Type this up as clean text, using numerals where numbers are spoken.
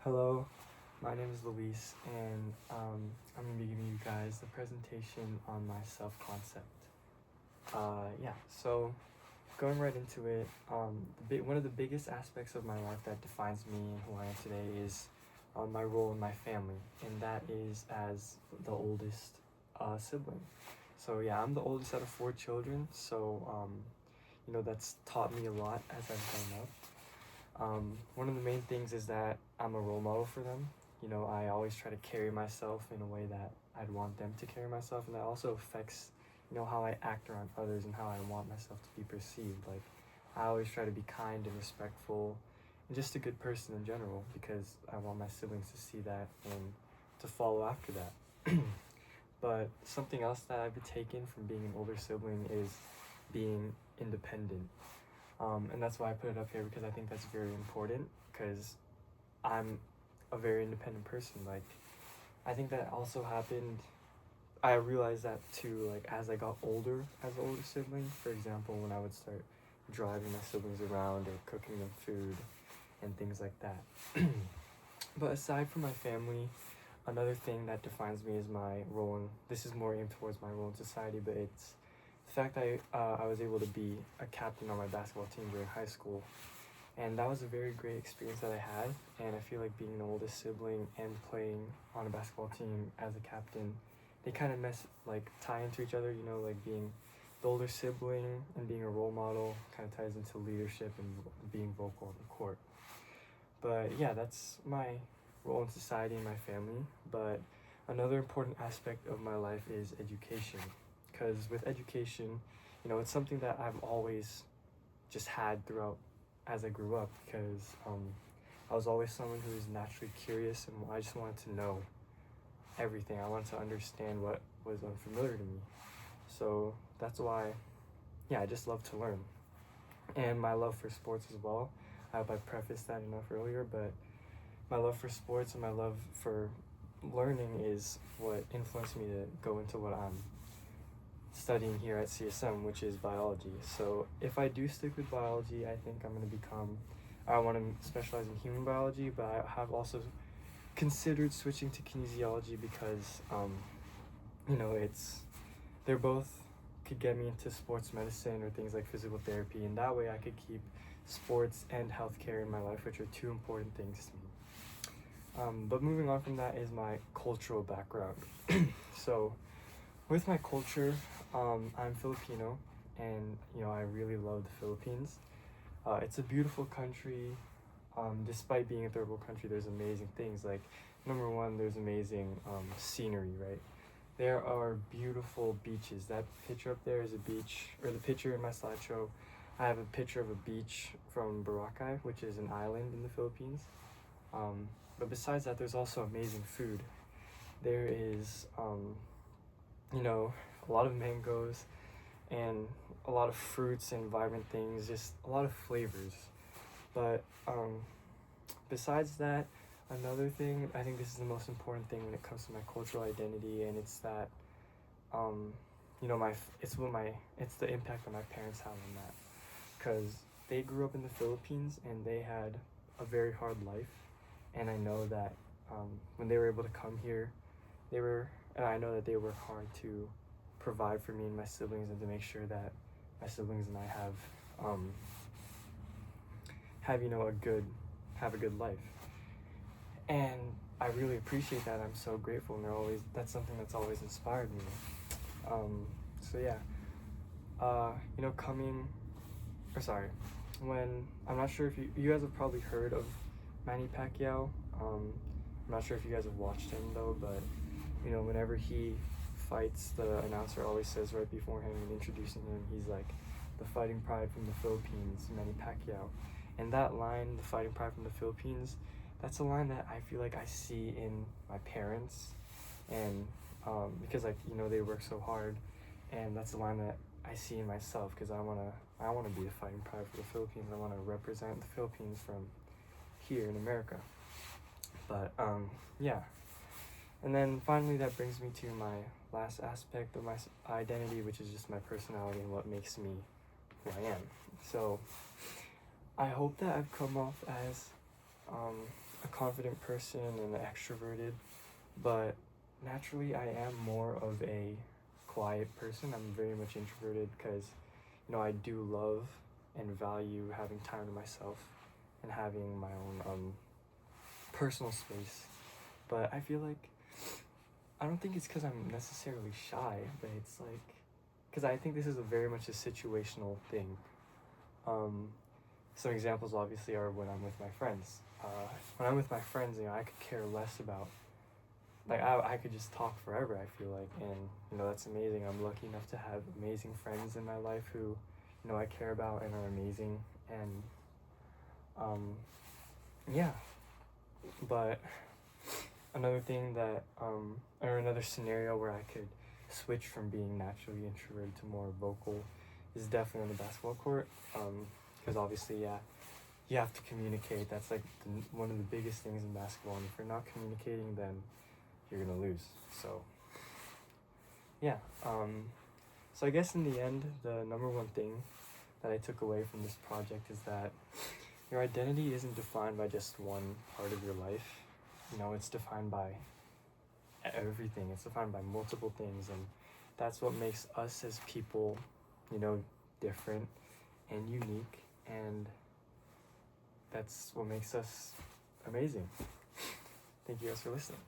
Hello, my name is Luis, and I'm going to be giving you guys the presentation on my self-concept. So going right into it, one of the biggest aspects of my life that defines me and who I am today is my role in my family, and that is as the oldest sibling. So yeah, I'm the oldest out of 4 children, so that's taught me a lot as I've grown up. One of the main things is that I'm a role model for them. I always try to carry myself in a way that I'd want them to carry myself, and that also affects, how I act around others and how I want myself to be perceived. Like, I always try to be kind and respectful and just a good person in general because I want my siblings to see that and to follow after that. But something else that I've taken from being an older sibling is being independent. And that's why I put it up here, because I think that's very important, because I'm a very independent person. Like, I think that also happened, I realized that too, like, as I got older as an older sibling. For example, when I would start driving my siblings around or cooking them food and things like that. But aside from my family, another thing that defines me is my role in, this is more aimed towards my role in society, but it's the fact that I was able to be a captain on my basketball team during high school. And that was a very great experience that I had, and I feel like being the oldest sibling and playing on a basketball team as a captain, they kind of tie into each other, like being the older sibling and being a role model kind of ties into leadership and being vocal on the court. But yeah, that's my role in society and my family. But another important aspect of my life is education, because with education, it's something that I've always just had throughout as I grew up, because I was always someone who was naturally curious, and I just wanted to know everything. I wanted to understand what was unfamiliar to me. So that's why, I just love to learn. And my love for sports as well. I hope I prefaced that enough earlier, but my love for sports and my love for learning is what influenced me to go into what I'm studying here at CSM, which is biology. So if I do stick with biology, I think I'm going to I want to specialize in human biology, but I have also considered switching to kinesiology because, they're both could get me into sports medicine or things like physical therapy, and that way I could keep sports and healthcare in my life, which are two important things to me. But moving on from that is my cultural background. So with my culture, I'm Filipino, and I really love the Philippines. It's a beautiful country. Despite being a third world country, there's amazing things. Like, number one, there's amazing scenery, right? There are beautiful beaches. That picture up there is a beach, or the picture in my slideshow, I have a picture of a beach from Boracay, which is an island in the Philippines. But besides that, there's also amazing food. There is, a lot of mangoes and a lot of fruits and vibrant things, just a lot of flavors. But besides that, another thing, I think this is the most important thing when it comes to my cultural identity, and it's that, it's the impact that my parents have on that, because they grew up in the Philippines and they had a very hard life, and I know that when they were able to come here, and I know that they work hard to provide for me and my siblings, and to make sure that my siblings and I have a good life. And I really appreciate that. I'm so grateful, and that's something that's always inspired me. When I'm not sure if you guys have probably heard of Manny Pacquiao. I'm not sure if you guys have watched him though, but whenever he fights, the announcer always says right beforehand when introducing him, he's like, "The fighting pride from the Philippines, Manny Pacquiao." And that line, "the fighting pride from the Philippines," that's a line that I feel like I see in my parents, and because they work so hard, and that's a line that I see in myself, because I wanna be the fighting pride for the Philippines. I wanna represent the Philippines from here in America. But and then finally, that brings me to my last aspect of my identity, which is just my personality and what makes me who I am. So I hope that I've come off as a confident person and extroverted, but naturally I am more of a quiet person. I'm very much introverted because, I do love and value having time to myself and having my own personal space. But I feel like, I don't think it's because I'm necessarily shy, but it's like, because I think this is very much a situational thing. Some examples obviously are when I'm with my friends. When I'm with my friends, I could care less about, like, I could just talk forever, I feel like, and, that's amazing. I'm lucky enough to have amazing friends in my life who, I care about and are amazing, and, yeah. But another thing that, or another scenario where I could switch from being naturally introverted to more vocal is definitely on the basketball court, because obviously, yeah, you have to communicate. That's like one of the biggest things in basketball, and if you're not communicating, then you're gonna lose. So yeah, so I guess in the end, the number one thing that I took away from this project is that your identity isn't defined by just one part of your life. It's defined by everything. It's defined by multiple things, and that's what makes us as people, different and unique, and that's what makes us amazing. Thank you guys for listening.